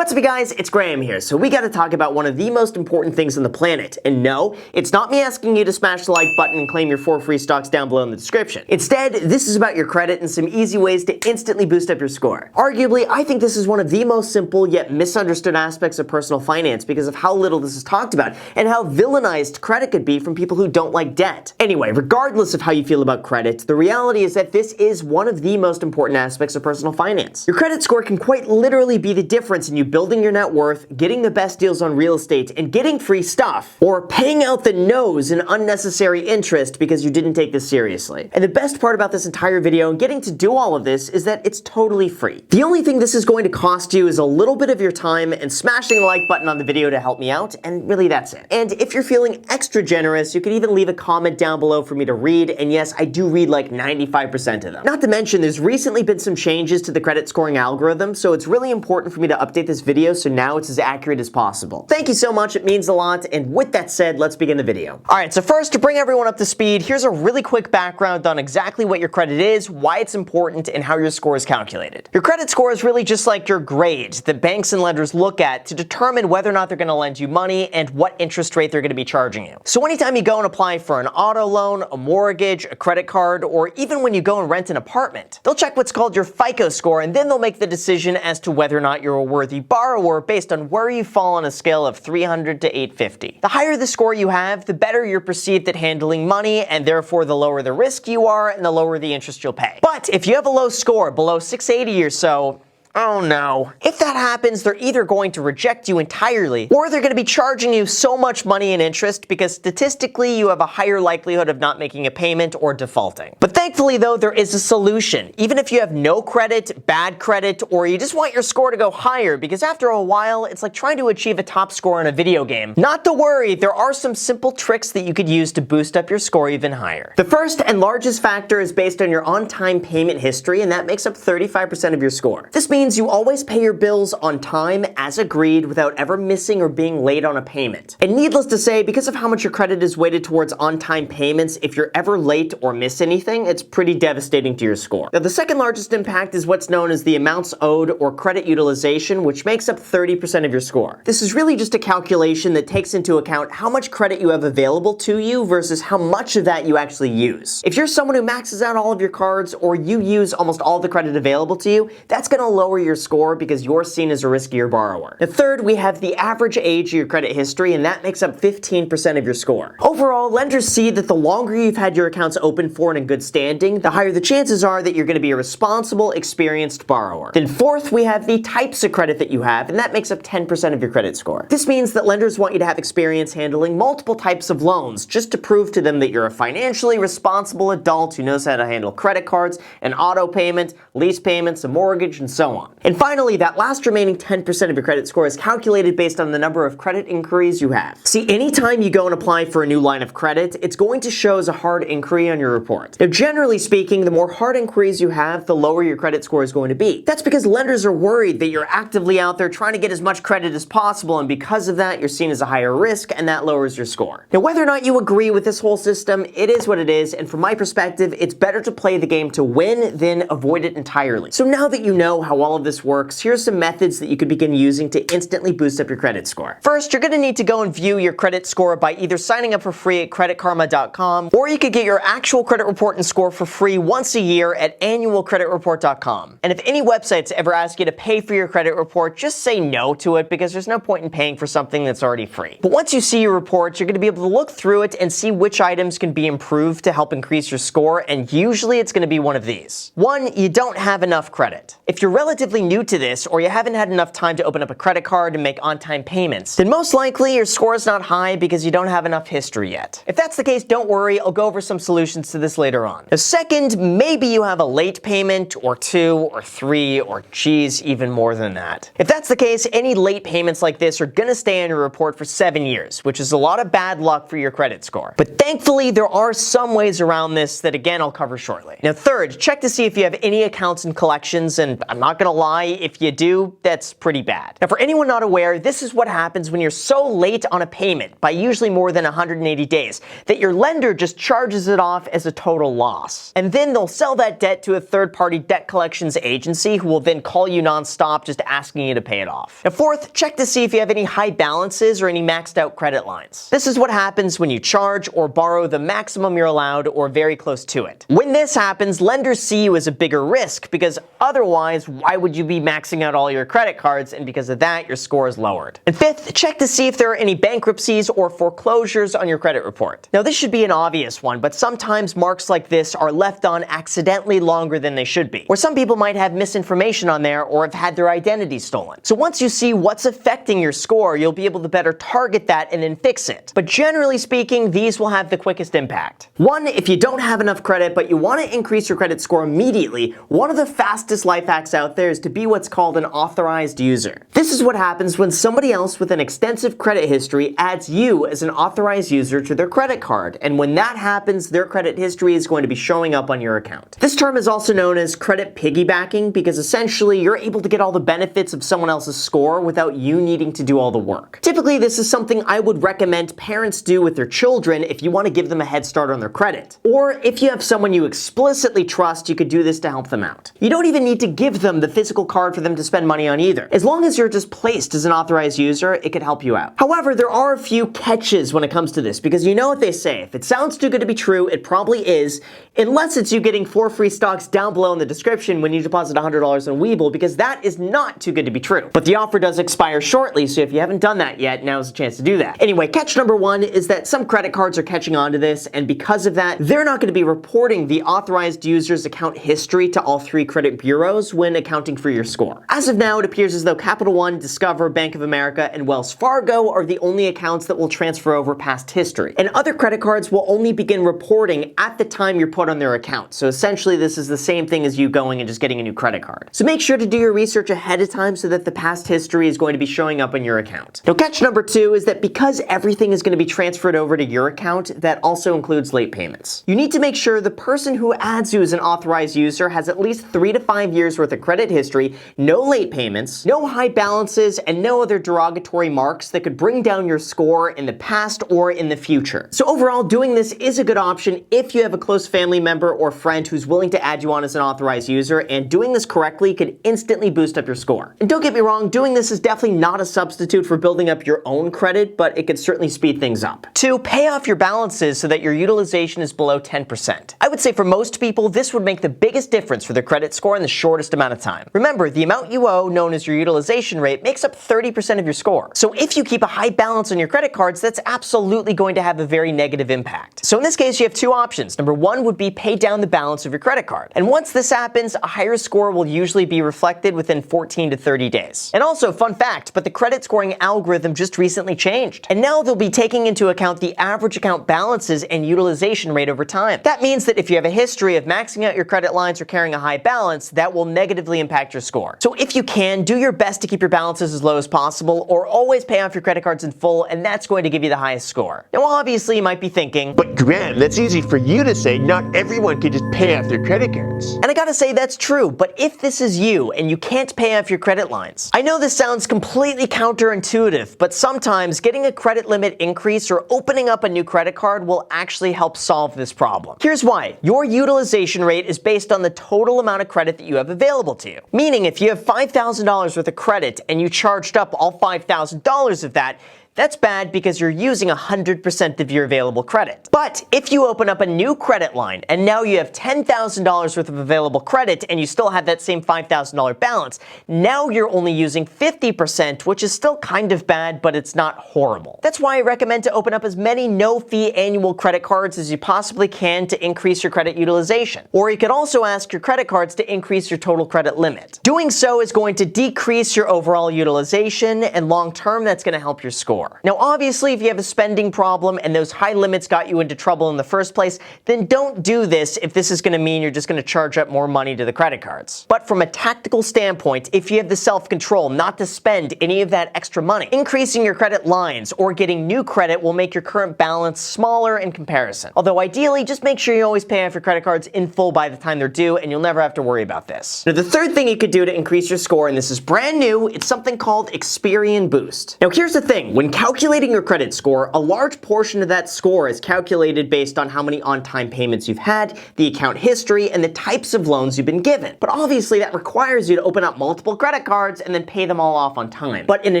What's up, you guys? It's Graham here. So we got to talk about one of the most important things on the planet. And no, it's not me asking you to smash the like button and claim your 4 free stocks down below in the description. Instead, this is about your credit and some easy ways to instantly boost up your score. Arguably, I think this is one of the most simple yet misunderstood aspects of personal finance because of how little this is talked about and how villainized credit could be from people who don't like debt. Anyway, regardless of how you feel about credit, the reality is that this is one of the most important aspects of personal finance. Your credit score can quite literally be the difference in you building your net worth, getting the best deals on real estate, and getting free stuff, or paying out the nose in unnecessary interest because you didn't take this seriously. And the best part about this entire video and getting to do all of this is that it's totally free. The only thing this is going to cost you is a little bit of your time and smashing the like button on the video to help me out, and really that's it. And if you're feeling extra generous, you can even leave a comment down below for me to read, and yes, I do read like 95% of them. Not to mention, there's recently been some changes to the credit scoring algorithm, so it's really important for me to update this video so now it's as accurate as possible. Thank you so much, it means a lot, and with that said, let's begin the video. Alright, so first, to bring everyone up to speed, here's a really quick background on exactly what your credit is, why it's important, and how your score is calculated. Your credit score is really just like your grade that banks and lenders look at to determine whether or not they're going to lend you money and what interest rate they're going to be charging you. So anytime you go and apply for an auto loan, a mortgage, a credit card, or even when you go and rent an apartment, they'll check what's called your FICO score, and then they'll make the decision as to whether or not you're a worthy borrower based on where you fall on a scale of 300 to 850. The higher the score you have, the better you're perceived at handling money, and therefore the lower the risk you are and the lower the interest you'll pay. But if you have a low score, below 680 or so, oh no. If that happens, they're either going to reject you entirely, or they're going to be charging you so much money in interest because statistically you have a higher likelihood of not making a payment or defaulting. But thankfully though, there is a solution. Even if you have no credit, bad credit, or you just want your score to go higher, because after a while, it's like trying to achieve a top score in a video game. Not to worry, there are some simple tricks that you could use to boost up your score even higher. The first and largest factor is based on your on-time payment history, and that makes up 35% of your score. This means you always pay your bills on time as agreed without ever missing or being late on a payment. And needless to say, because of how much your credit is weighted towards on-time payments, if you're ever late or miss anything, it's pretty devastating to your score. Now, the second largest impact is what's known as the amounts owed or credit utilization, which makes up 30% of your score. This is really just a calculation that takes into account how much credit you have available to you versus how much of that you actually use. If you're someone who maxes out all of your cards or you use almost all the credit available to you, that's going to lower your score because you're seen as a riskier borrower. The third, we have the average age of your credit history, and that makes up 15% of your score. Overall, lenders see that the longer you've had your accounts open for and in good standing, the higher the chances are that you're going to be a responsible, experienced borrower. Then fourth, we have the types of credit that you have, and that makes up 10% of your credit score. This means that lenders want you to have experience handling multiple types of loans just to prove to them that you're a financially responsible adult who knows how to handle credit cards, an auto payment, lease payments, a mortgage, and so on. And finally, that last remaining 10% of your credit score is calculated based on the number of credit inquiries you have. See, anytime you go and apply for a new line of credit, it's going to show as a hard inquiry on your report. Now, generally speaking, the more hard inquiries you have, the lower your credit score is going to be. That's because lenders are worried that you're actively out there trying to get as much credit as possible, and because of that, you're seen as a higher risk, and that lowers your score. Now, whether or not you agree with this whole system, it is what it is, and from my perspective, it's better to play the game to win than avoid it entirely. So now that you know how all of this works, here's some methods that you could begin using to instantly boost up your credit score. First, you're going to need to go and view your credit score by either signing up for free at creditkarma.com, or you could get your actual credit report and score for free once a year at annualcreditreport.com. And if any websites ever ask you to pay for your credit report, just say no to it because there's no point in paying for something that's already free. But once you see your report, you're going to be able to look through it and see which items can be improved to help increase your score, and usually it's going to be one of these. One, you don't have enough credit. If you're relatively new to this, or you haven't had enough time to open up a credit card and make on-time payments, then most likely your score is not high because you don't have enough history yet. If that's the case, don't worry, I'll go over some solutions to this later on. Now, second, maybe you have a late payment, or 2, or 3, or geez, even more than that. If that's the case, any late payments like this are gonna stay on your report for 7 years, which is a lot of bad luck for your credit score. But thankfully, there are some ways around this that again, I'll cover shortly. Now third, check to see if you have any accounts in collections, and I'm not gonna lie, apply. If you do, that's pretty bad. Now, for anyone not aware, this is what happens when you're so late on a payment, by usually more than 180 days, that your lender just charges it off as a total loss. And then they'll sell that debt to a third-party debt collections agency who will then call you nonstop just asking you to pay it off. Now, fourth, check to see if you have any high balances or any maxed out credit lines. This is what happens when you charge or borrow the maximum you're allowed or very close to it. When this happens, lenders see you as a bigger risk because otherwise, why would you be maxing out all your credit cards? And because of that, your score is lowered. And fifth, check to see if there are any bankruptcies or foreclosures on your credit report. Now, this should be an obvious one, but sometimes marks like this are left on accidentally longer than they should be, or some people might have misinformation on there or have had their identity stolen. So once you see what's affecting your score, you'll be able to better target that and then fix it. But generally speaking, these will have the quickest impact. One, if you don't have enough credit but you want to increase your credit score immediately, one of the fastest life hacks out there is to be what's called an authorized user. This is what happens when somebody else with an extensive credit history adds you as an authorized user to their credit card, and when that happens, their credit history is going to be showing up on your account. This term is also known as credit piggybacking because essentially you're able to get all the benefits of someone else's score without you needing to do all the work. Typically, this is something I would recommend parents do with their children if you want to give them a head start on their credit. Or if you have someone you explicitly trust, you could do this to help them out. You don't even need to give them the physical card for them to spend money on either. As long as you're just placed as an authorized user, it could help you out. However, there are a few catches when it comes to this because you know what they say, if it sounds too good to be true, it probably is, unless it's you getting 4 free stocks down below in the description when you deposit $100 on Webull, because that is not too good to be true. But the offer does expire shortly, so if you haven't done that yet, now's the chance to do that. Anyway, catch number one is that some credit cards are catching on to this, and because of that, they're not going to be reporting the authorized user's account history to all 3 credit bureaus when accounting for your score. As of now, it appears as though Capital One, Discover, Bank of America, and Wells Fargo are the only accounts that will transfer over past history. And other credit cards will only begin reporting at the time you're put on their account. So essentially, this is the same thing as you going and just getting a new credit card. So make sure to do your research ahead of time so that the past history is going to be showing up on your account. Now, catch number 2 is that because everything is going to be transferred over to your account, that also includes late payments. You need to make sure the person who adds you as an authorized user has at least 3 to 5 years worth of credit history, no late payments, no high balances, and no other derogatory marks that could bring down your score in the past or in the future. So overall, doing this is a good option if you have a close family member or friend who's willing to add you on as an authorized user, and doing this correctly could instantly boost up your score. And don't get me wrong, doing this is definitely not a substitute for building up your own credit, but it could certainly speed things up. 2, pay off your balances so that your utilization is below 10%. I would say for most people, this would make the biggest difference for their credit score in the shortest amount of time. Remember, the amount you owe, known as your utilization rate, makes up 30% of your score. So if you keep a high balance on your credit cards, that's absolutely going to have a very negative impact. So in this case, you have 2 options. Number 1 would be pay down the balance of your credit card. And once this happens, a higher score will usually be reflected within 14 to 30 days. And also, fun fact, but the credit scoring algorithm just recently changed. And now they'll be taking into account the average account balances and utilization rate over time. That means that if you have a history of maxing out your credit lines or carrying a high balance, that will negatively impact your score. So if you can, do your best to keep your balances as low as possible, or always pay off your credit cards in full, and that's going to give you the highest score. Now, obviously, you might be thinking, but Graham, that's easy for you to say. Not everyone can just pay off their credit cards. And I gotta say, that's true, but if this is you and you can't pay off your credit lines, I know this sounds completely counterintuitive, but sometimes getting a credit limit increase or opening up a new credit card will actually help solve this problem. Here's why. Your utilization rate is based on the total amount of credit that you have available to you. Meaning, if you have $5,000 worth of credit and you charged up all $5,000 of that, that's bad because you're using 100% of your available credit. But if you open up a new credit line and now you have $10,000 worth of available credit and you still have that same $5,000 balance, now you're only using 50%, which is still kind of bad, but it's not horrible. That's why I recommend to open up as many no-fee annual credit cards as you possibly can to increase your credit utilization. Or you could also ask your credit cards to increase your total credit limit. Doing so is going to decrease your overall utilization, and long-term, that's going to help your score. score. Now, obviously, if you have a spending problem and those high limits got you into trouble in the first place, then don't do this if this is going to mean you're just going to charge up more money to the credit cards. But from a tactical standpoint, if you have the self-control not to spend any of that extra money, increasing your credit lines or getting new credit will make your current balance smaller in comparison. Although ideally, just make sure you always pay off your credit cards in full by the time they're due, and you'll never have to worry about this. Now, the third thing you could do to increase your score, and this is brand new, it's something called Experian Boost. Now, here's the thing. When calculating your credit score, a large portion of that score is calculated based on how many on-time payments you've had, the account history, and the types of loans you've been given. But obviously, that requires you to open up multiple credit cards and then pay them all off on time. But in a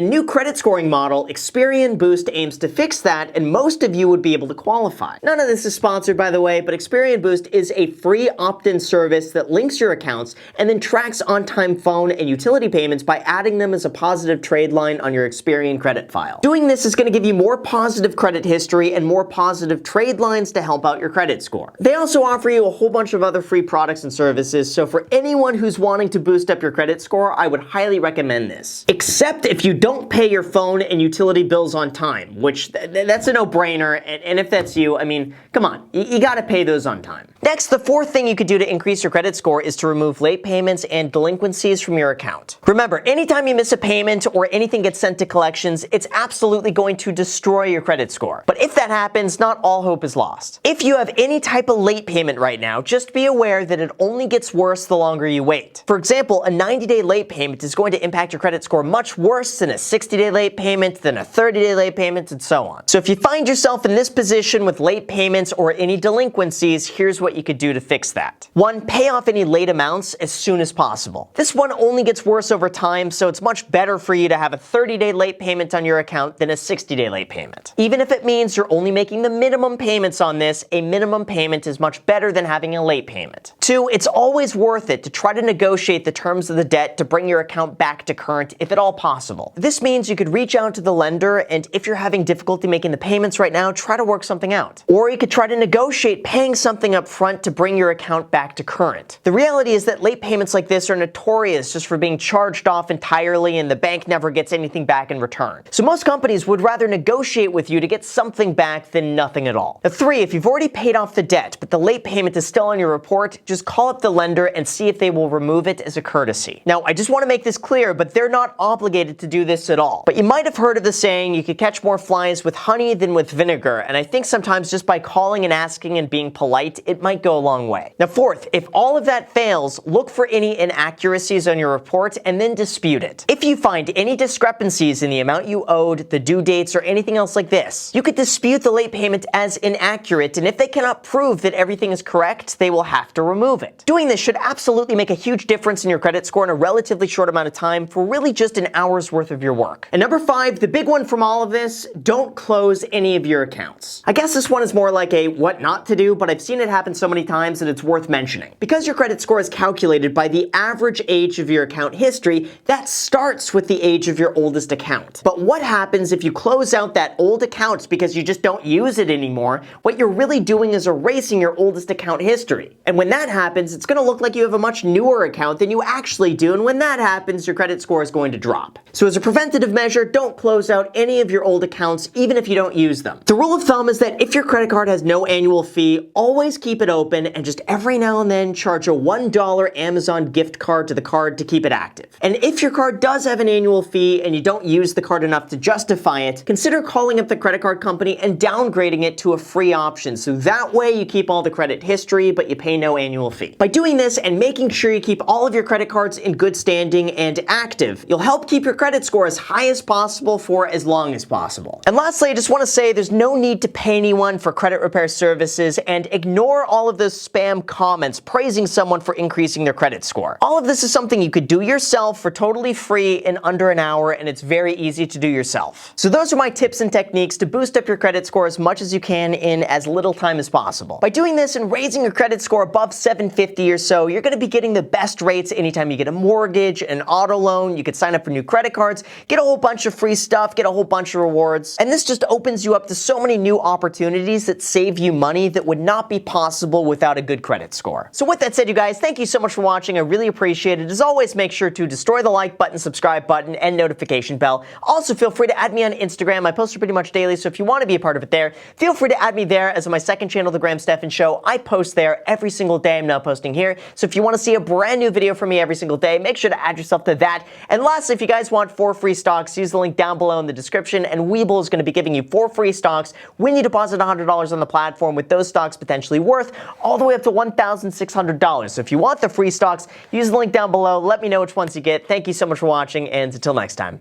new credit scoring model, Experian Boost aims to fix that, and most of you would be able to qualify. None of this is sponsored, by the way, but Experian Boost is a free opt-in service that links your accounts and then tracks on-time phone and utility payments by adding them as a positive trade line on your Experian credit file. Doing this is going to give you more positive credit history and more positive trade lines to help out your credit score. They also offer you a whole bunch of other free products and services, so for anyone who's wanting to boost up your credit score, I would highly recommend this. Except if you don't pay your phone and utility bills on time, which that's a no-brainer, and if that's you, I mean, come on, you gotta pay those on time. Next, the fourth thing you could do to increase your credit score is to remove late payments and delinquencies from your account. Remember, anytime you miss a payment or anything gets sent to collections, it's absolutely going to destroy your credit score. But if that happens, not all hope is lost. If you have any type of late payment right now, just be aware that it only gets worse the longer you wait. For example, a 90-day late payment is going to impact your credit score much worse than a 60-day late payment, than a 30-day late payment, and so on. So if you find yourself in this position with late payments or any delinquencies, here's what you could do to fix that. 1. Pay off any late amounts as soon as possible. This one only gets worse over time, so it's much better for you to have a 30-day late payment on your account than a 60-day late payment. Even if it means you're only making the minimum payments on this, a minimum payment is much better than having a late payment. 2. It's always worth it to try to negotiate the terms of the debt to bring your account back to current if at all possible. This means you could reach out to the lender, and if you're having difficulty making the payments right now, try to work something out. Or you could try to negotiate paying something up front to bring your account back to current. The reality is that late payments like this are notorious just for being charged off entirely, and the bank never gets anything back in return. So most companies would rather negotiate with you to get something back than nothing at all. Now, 3, if you've already paid off the debt, but the late payment is still on your report, just call up the lender and see if they will remove it as a courtesy. Now, I just want to make this clear, but they're not obligated to do this at all. But you might have heard of the saying, you could catch more flies with honey than with vinegar, and I think sometimes just by calling and asking and being polite, it might go a long way. Now, 4th, if all of that fails, look for any inaccuracies on your report and then dispute it. If you find any discrepancies in the amount you owed, the due dates, or anything else like this, you could dispute the late payment as inaccurate, and if they cannot prove that everything is correct, they will have to remove it. Doing this should absolutely make a huge difference in your credit score in a relatively short amount of time for really just an hour's worth of your work. And number 5, the big one from all of this, don't close any of your accounts. I guess this one is more like a what not to do, but I've seen it happen so many times that it's worth mentioning. Because your credit score is calculated by the average age of your account history, that starts with the age of your oldest account. But what happens if you close out that old account because you just don't use it anymore? What you're really doing is erasing your oldest account history. And when that happens, it's going to look like you have a much newer account than you actually do, and when that happens, your credit score is going to drop. So as a preventative measure, don't close out any of your old accounts, even if you don't use them. The rule of thumb is that if your credit card has no annual fee, always keep it open and just every now and then charge a $1 Amazon gift card to the card to keep it active. And if your card does have an annual fee and you don't use the card enough to justify it, consider calling up the credit card company and downgrading it to a free option, so that way you keep all the credit history but you pay no annual fee. By doing this and making sure you keep all of your credit cards in good standing and active, you'll help keep your credit score as high as possible for as long as possible. And lastly, I just want to say there's no need to pay anyone for credit repair services, and ignore all of those spam comments praising someone for increasing their credit score. All of this is something you could do yourself for totally free in under an hour, and it's very easy to do yourself. So those are my tips and techniques to boost up your credit score as much as you can in as little time as possible. By doing this and raising your credit score above 750 or so, you're going to be getting the best rates anytime you get a mortgage, an auto loan. You could sign up for new credit cards, get a whole bunch of free stuff, get a whole bunch of rewards. And this just opens you up to so many new opportunities that save you money that would not be possible possible without a good credit score. So with that said, you guys, thank you so much for watching. I really appreciate it. As always, make sure to destroy the like button, subscribe button, and notification bell. Also, feel free to add me on Instagram. I post pretty much daily, so if you want to be a part of it there, feel free to add me there. As on my second channel, The Graham Stephan Show, I post there every single day. I'm now posting here. So if you want to see a brand new video from me every single day, make sure to add yourself to that. And lastly, if you guys want 4 free stocks, use the link down below in the description, and Webull is going to be giving you 4 free stocks when you deposit $100 on the platform, with those stocks potentially worth all the way up to $1,600. So if you want the free stocks, use the link down below. Let me know which ones you get. Thank you so much for watching, and until next time.